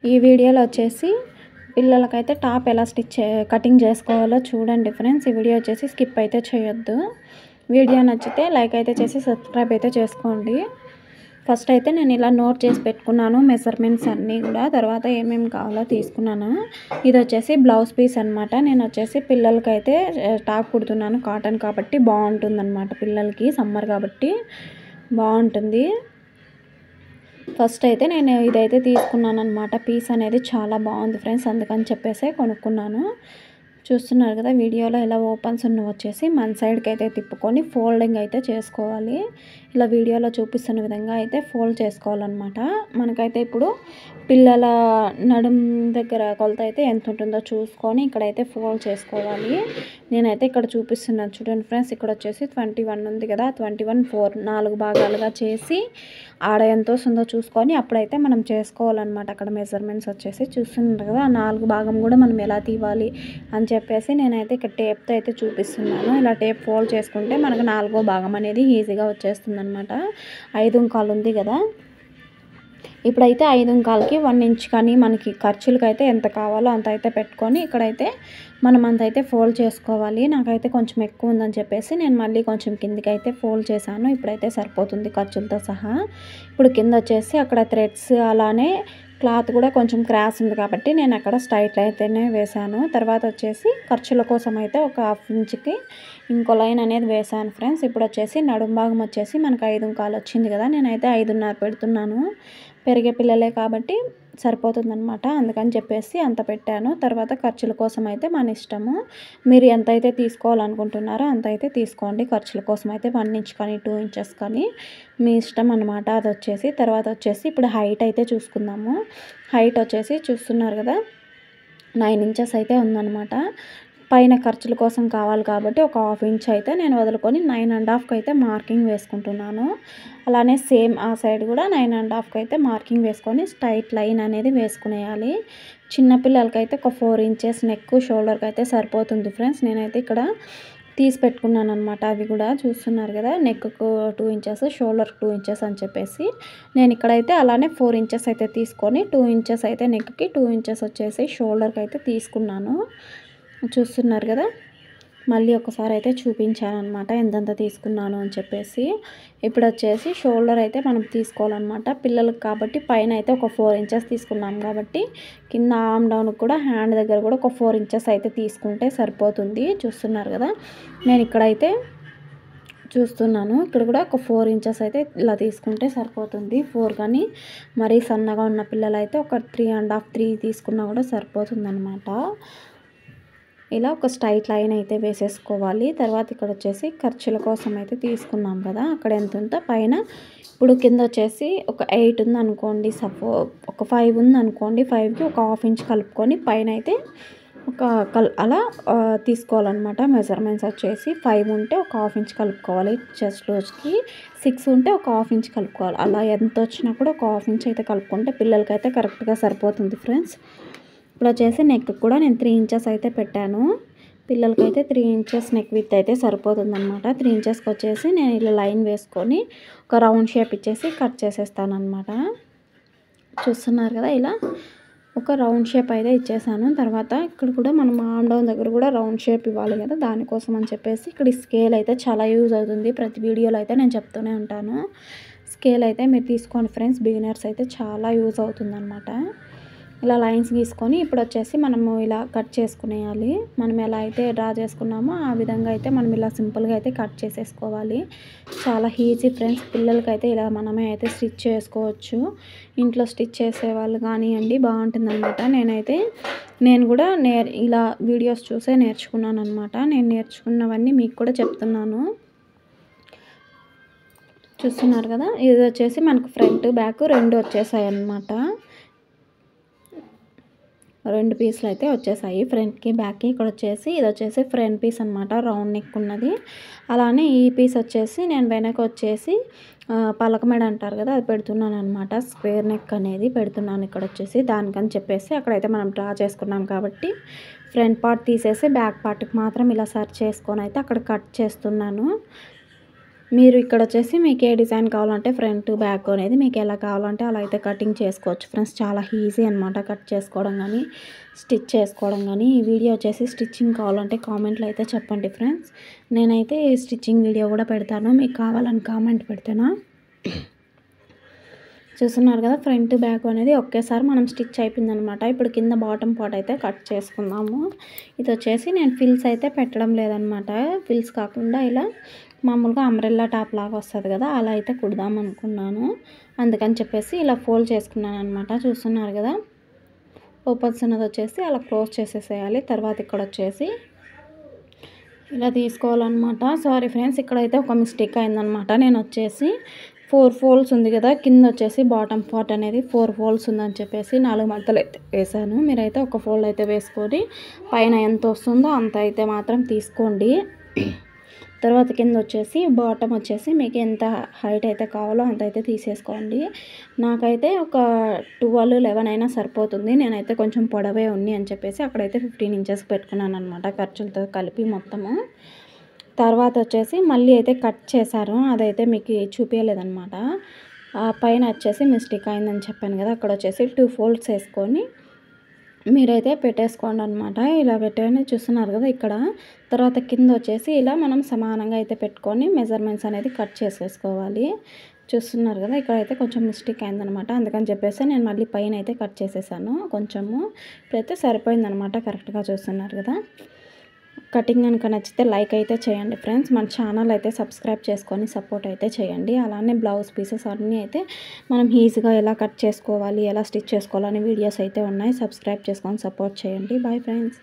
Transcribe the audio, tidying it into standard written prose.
ఈ వీడియోలో వచ్చేసి పిల్లలకైతే టాప్ ఎలా కటింగ్ చేసుకోవాలో చూడండి ఫ్రెండ్స్. ఈ వీడియో వచ్చేసి స్కిప్ అయితే చేయొద్దు. వీడియో నచ్చితే లైక్ అయితే చేసి సబ్స్క్రైబ్ అయితే చేసుకోండి. ఫస్ట్ అయితే నేను ఇలా నోట్ చేసి పెట్టుకున్నాను మెజర్మెంట్స్ అన్నీ కూడా. తర్వాత ఏమేమి కావాలో తీసుకున్నాను. ఇది వచ్చేసి బ్లౌజ్ పీస్ అనమాట. నేను వచ్చేసి పిల్లలకైతే టాప్ కుడుతున్నాను, కాటన్ కాబట్టి బాగుంటుంది అనమాట. పిల్లలకి సమ్మర్ కాబట్టి బాగుంటుంది. ఫస్ట్ అయితే నేను ఇదైతే తీసుకున్నాను అనమాట. పీస్ అనేది చాలా బాగుంది ఫ్రెండ్స్, అందుకని చెప్పేసి కొనుక్కున్నాను. చూస్తున్నారు కదా వీడియోలో ఇలా ఓపెన్స్ ఉన్న వచ్చేసి మన సైడ్కి అయితే తిప్పుకొని ఫోల్డింగ్ అయితే చేసుకోవాలి. ఇలా వీడియోలో చూపిస్తున్న విధంగా అయితే ఫోల్డ్ చేసుకోవాలన్నమాట. మనకైతే ఇప్పుడు పిల్లల నడుం దగ్గర కొలత అయితే ఎంత ఉంటుందో చూసుకొని ఇక్కడైతే ఫోల్డ్ చేసుకోవాలి. నేనైతే ఇక్కడ చూపిస్తున్నాను చూడండి ఫ్రెండ్స్. ఇక్కడ వచ్చేసి 21 ఉంది కదా, 21 4 4 భాగాలుగా చేసి ఆడ ఎంత వస్తుందో చూసుకొని అప్పుడైతే మనం చేసుకోవాలన్నమాట. అక్కడ మెజర్మెంట్స్ వచ్చేసి చూస్తున్నారు కదా, ఆ 4 భాగం కూడా మనం ఎలా తీవాలి అని చెప్పేసి నేనైతే ఇక్కడ టేప్తో అయితే చూపిస్తున్నాను. ఇలా టేప్ ఫోల్డ్ చేసుకుంటే మనకు 4వ భాగం అనేది ఈజీగా వచ్చేస్తుంది అనమాట. 5 ఉంది కదా, ఇప్పుడైతే 5 1 ఇంచ్ కానీ మనకి ఖర్చులకైతే ఎంత కావాలో అంత అయితే పెట్టుకొని ఇక్కడైతే మనం అంత అయితే ఫోల్డ్ చేసుకోవాలి. నాకైతే కొంచెం ఎక్కువ ఉందని చెప్పేసి నేను మళ్ళీ కొంచెం కిందికి అయితే ఫోల్డ్ చేశాను. ఇప్పుడైతే సరిపోతుంది ఖర్చులతో సహా. ఇప్పుడు కింద వచ్చేసి అక్కడ థ్రెడ్స్ అలానే క్లాత్ కూడా కొంచెం క్రాస్ ఉంది కాబట్టి నేను అక్కడ స్ట్రైట్ అయితేనే వేశాను. తర్వాత వచ్చేసి ఖర్చుల కోసం అయితే ఒక 1/2 ఇంచ్కి ఇంకో లైన్ అనేది వేశాను ఫ్రెండ్స్. ఇప్పుడు వచ్చేసి నడుం భాగం వచ్చేసి మనకు 5 వచ్చింది కదా, నేనైతే 5.5 పెడుతున్నాను. పెరిగే పిల్లలే కాబట్టి సరిపోతుందన్నమాట, అందుకని చెప్పేసి అంత పెట్టాను. తర్వాత ఖర్చుల కోసం అయితే మన ఇష్టము, మీరు ఎంత అయితే తీసుకోవాలనుకుంటున్నారో అంత అయితే తీసుకోండి. ఖర్చుల కోసం అయితే 1 ఇంచ్ కానీ 2 ఇంచెస్ కానీ మీ ఇష్టం అన్నమాట. అది వచ్చేసి తర్వాత వచ్చేసి ఇప్పుడు హైట్ అయితే చూసుకుందాము. హైట్ వచ్చేసి చూస్తున్నారు కదా 9 ఇంచెస్ అయితే ఉందన్నమాట. పైన ఖర్చుల కోసం కావాలి కాబట్టి ఒక 1/2 ఇంచ్ అయితే నేను వదులుకొని 9.5కి అయితే మార్కింగ్ వేసుకుంటున్నాను. అలానే సేమ్ ఆ సైడ్ కూడా 9.5కి అయితే మార్కింగ్ వేసుకొని స్ట్రైట్ లైన్ అనేది వేసుకునేయాలి. చిన్నపిల్లలకైతే ఒక 4 ఇంచెస్ నెక్ షోల్డర్కి అయితే సరిపోతుంది ఫ్రెండ్స్. నేనైతే ఇక్కడ తీసి పెట్టుకున్నాను అనమాట. అది కూడా చూస్తున్నారు కదా, నెక్కు 2 ఇంచెస్ షోల్డర్కి 2 ఇంచెస్ అని చెప్పేసి నేను ఇక్కడైతే అలానే 4 ఇంచెస్ అయితే తీసుకొని 2 ఇంచెస్ అయితే నెక్కి 2 ఇంచెస్ వచ్చేసి షోల్డర్కి అయితే తీసుకున్నాను. చూస్తున్నారు కదా, మళ్ళీ ఒకసారి అయితే చూపించాను అనమాట ఎంతెంత తీసుకున్నాను అని చెప్పేసి. ఇప్పుడు వచ్చేసి షోల్డర్ అయితే మనం తీసుకోవాలన్నమాట. పిల్లలకి కాబట్టి పైన అయితే ఒక 4 ఇంచెస్ తీసుకున్నాం కాబట్టి కింద ఆర్మ్ డౌన్కి కూడా హ్యాండ్ దగ్గర కూడా ఒక 4 ఇంచెస్ అయితే తీసుకుంటే సరిపోతుంది. చూస్తున్నారు కదా, నేను ఇక్కడైతే చూస్తున్నాను ఇక్కడ కూడా ఒక 4 ఇంచెస్ అయితే ఇలా తీసుకుంటే సరిపోతుంది. 4 కానీ మరీ సన్నగా ఉన్న పిల్లలు అయితే ఒక 3.5 3 తీసుకున్నా కూడా సరిపోతుంది అనమాట. ఇలా ఒక స్ట్రైట్ లైన్ అయితే వేసేసుకోవాలి. తర్వాత ఇక్కడ వచ్చేసి ఖర్చుల కోసం అయితే తీసుకున్నాం కదా, అక్కడ ఎంత ఉందో పైన ఇప్పుడు కింద వచ్చేసి ఒక 8 ఉంది అనుకోండి, ఒక 5 ఉంది అనుకోండి, 5కి ఒక 1/2 ఇంచ్ కలుపుకొని పైన అయితే ఒక అలా తీసుకోవాలన్నమాట. మెజర్మెంట్స్ వచ్చేసి 5 ఉంటే ఒక 1/2 ఇంచ్ కలుపుకోవాలి. చెస్ట్ లూజ్కి 6 ఉంటే ఒక 1/2 ఇంచ్ కలుపుకోవాలి. అలా ఎంత వచ్చినా కూడా ఒక 1/2 ఇంచ్ అయితే కలుపుకుంటే పిల్లలకైతే కరెక్ట్గా సరిపోతుంది ఫ్రెండ్స్. ఇప్పుడు వచ్చేసి నెక్ కూడా నేను 3 ఇంచెస్ అయితే పెట్టాను. పిల్లలకైతే 3 ఇంచెస్ నెక్ విత్ అయితే సరిపోతుందన్నమాట. 3 ఇంచెస్కి వచ్చేసి నేను ఇలా లైన్ వేసుకొని ఒక రౌండ్ షేప్ ఇచ్చేసి కట్ చేసేస్తాను అనమాట. చూస్తున్నారు కదా, ఇలా ఒక రౌండ్ షేప్ అయితే ఇచ్చేసాను. తర్వాత ఇక్కడ కూడా మనం ఆర్మ్ డౌన్ దగ్గర కూడా రౌండ్ షేప్ ఇవ్వాలి కదా, దానికోసం అని చెప్పేసి ఇక్కడ స్కేల్ అయితే చాలా యూజ్ అవుతుంది. ప్రతి వీడియోలో అయితే నేను చెప్తూనే ఉంటాను. స్కేల్ అయితే మీరు తీసుకోండి ఫ్రెండ్స్, బిగినర్స్ అయితే చాలా యూజ్ అవుతుందన్నమాట. ఇలా లైన్స్ గీసుకొని ఇప్పుడు వచ్చేసి మనము ఇలా కట్ చేసుకునేయాలి. మనం ఎలా అయితే డ్రా చేసుకున్నామో ఆ విధంగా అయితే మనం ఇలా సింపుల్గా అయితే కట్ చేసేసుకోవాలి. చాలా ఈజీ ఫ్రెండ్స్. పిల్లలకైతే ఇలా మనమే అయితే స్టిచ్ చేసుకోవచ్చు. ఇంట్లో స్టిచ్ చేసేవాళ్ళు కానివ్వండి, బాగుంటుందన్నమాట. నేను కూడా ఇలా వీడియోస్ చూసే నేర్చుకున్నాను అనమాట. నేను నేర్చుకున్నవన్నీ మీకు కూడా చెప్తున్నాను. చూస్తున్నారు కదా, ఇది వచ్చేసి మనకు ఫ్రంట్ బ్యాక్ 2 వచ్చేసాయి అన్నమాట. 2 పీసులు అయితే వచ్చేసాయి, ఫ్రంట్కి బ్యాక్కి. ఇక్కడ వచ్చేసి ఇది వచ్చేసి ఫ్రంట్ పీస్ అనమాట, రౌండ్ నెక్ ఉన్నది. అలానే ఈ పీస్ వచ్చేసి నేను వెనక వచ్చేసి పలకమెడ అంటారు కదా, అది పెడుతున్నాను అనమాట. స్క్వేర్ నెక్ అనేది పెడుతున్నాను ఇక్కడ వచ్చేసి. దానికని చెప్పేసి అక్కడైతే మనం డ్రా చేసుకున్నాం కాబట్టి ఫ్రంట్ పార్ట్ తీసేసి బ్యాక్ పార్ట్కి మాత్రం ఇలా సర్చ్ చేసుకొని అయితే అక్కడ కట్ చేస్తున్నాను. మీరు ఇక్కడ వచ్చేసి మీకు ఏ డిజైన్ కావాలంటే ఫ్రంట్ బ్యాక్ అనేది మీకు ఎలా కావాలంటే అలా అయితే కటింగ్ చేసుకోవచ్చు ఫ్రెండ్స్. చాలా ఈజీ అనమాట కట్ చేసుకోవడం కానీ స్టిచ్ చేసుకోవడం కానీ. ఈ వీడియో వచ్చేసి స్టిచ్చింగ్ కావాలంటే కామెంట్లో అయితే చెప్పండి ఫ్రెండ్స్. నేనైతే స్టిచ్చింగ్ వీడియో కూడా పెడతాను, మీకు కావాలని కామెంట్ పెడతాను. చూస్తున్నారు కదా ఫ్రంట్ బ్యాక్ అనేది ఒకేసారి మనం స్టిచ్ అయిపోయిందనమాట. ఇప్పుడు కింద బాటమ్ పార్ట్ అయితే కట్ చేసుకుందాము. ఇది వచ్చేసి నేను ఫిల్స్ అయితే పెట్టడం లేదనమాట. ఫిల్స్ కాకుండా ఇలా మామూలుగా అంబ్రెల్లా టాప్ లాగా వస్తుంది కదా, అలా అయితే కుడదాం అనుకున్నాను. అందుకని చెప్పేసి ఇలా ఫోల్డ్ చేసుకున్నాను అనమాట. చూస్తున్నారు కదా ఓపెన్స్ ఉన్నది వచ్చేసి అలా క్లోజ్ చేసేసేయాలి. తర్వాత ఇక్కడ వచ్చేసి ఇలా తీసుకోవాలన్నమాట. సారీ ఫ్రెండ్స్, ఇక్కడైతే ఒక మిస్టేక్ అయిందనమాట. నేను వచ్చేసి 4 ఫోల్డ్స్ ఉంది కదా, కింద వచ్చేసి బాటమ్ పార్ట్ అనేది 4 ఫోల్డ్స్ ఉందని చెప్పేసి 4 మడతలు అయితే వేసాను. మీరైతే ఒక ఫోల్డ్ అయితే వేసుకొని పైన ఎంత వస్తుందో అంత అయితే మాత్రం తీసుకోండి. తర్వాత కింద వచ్చేసి బాటమ్ వచ్చేసి మీకు ఎంత హైట్ అయితే కావాలో అంత అయితే తీసేసుకోండి. నాకైతే ఒక 12, 11 అయినా సరిపోతుంది. నేనైతే కొంచెం పొడవే ఉంది అని చెప్పేసి అక్కడైతే 15 ఇంచెస్ పెట్టుకున్నాను అనమాట, ఖర్చులతో కలిపి మొత్తము. తర్వాత వచ్చేసి మళ్ళీ అయితే కట్ చేశారు, అదైతే మీకు చూపించలేదన్నమాట. పైన వచ్చేసి మిస్టేక్ అయిందని చెప్పాను కదా, అక్కడ వచ్చేసి 2 ఫోల్డ్స్ వేసుకొని మీరైతే పెట్టేసుకోండి అనమాట. ఇలా పెట్టని చూస్తున్నారు కదా ఇక్కడ. తర్వాత కింద వచ్చేసి ఇలా మనం సమానంగా అయితే పెట్టుకొని మెజర్మెంట్స్ అనేది కట్ చేసేసుకోవాలి. చూస్తున్నారు కదా ఇక్కడైతే కొంచెం మిస్టేక్ అయిందనమాట. అందుకని చెప్పేసి నేను మళ్ళీ పైన అయితే కట్ చేసేసాను కొంచెము. ఇప్పుడైతే సరిపోయిందనమాట, కరెక్ట్గా చూస్తున్నారు కదా. కటింగ్ కనుక నచ్చితే లైక్ అయితే చేయండి ఫ్రెండ్స్. మన ఛానల్ అయితే సబ్స్క్రైబ్ చేసుకొని సపోర్ట్ అయితే చేయండి. అలానే బ్లౌజ్ పీసెస్ అన్నీ అయితే మనం ఈజీగా ఎలా కట్ చేసుకోవాలి, ఎలా స్టిచ్ చేసుకోవాలని వీడియోస్ అయితే ఉన్నాయి. సబ్స్క్రైబ్ చేసుకొని సపోర్ట్ చేయండి. Bye friends.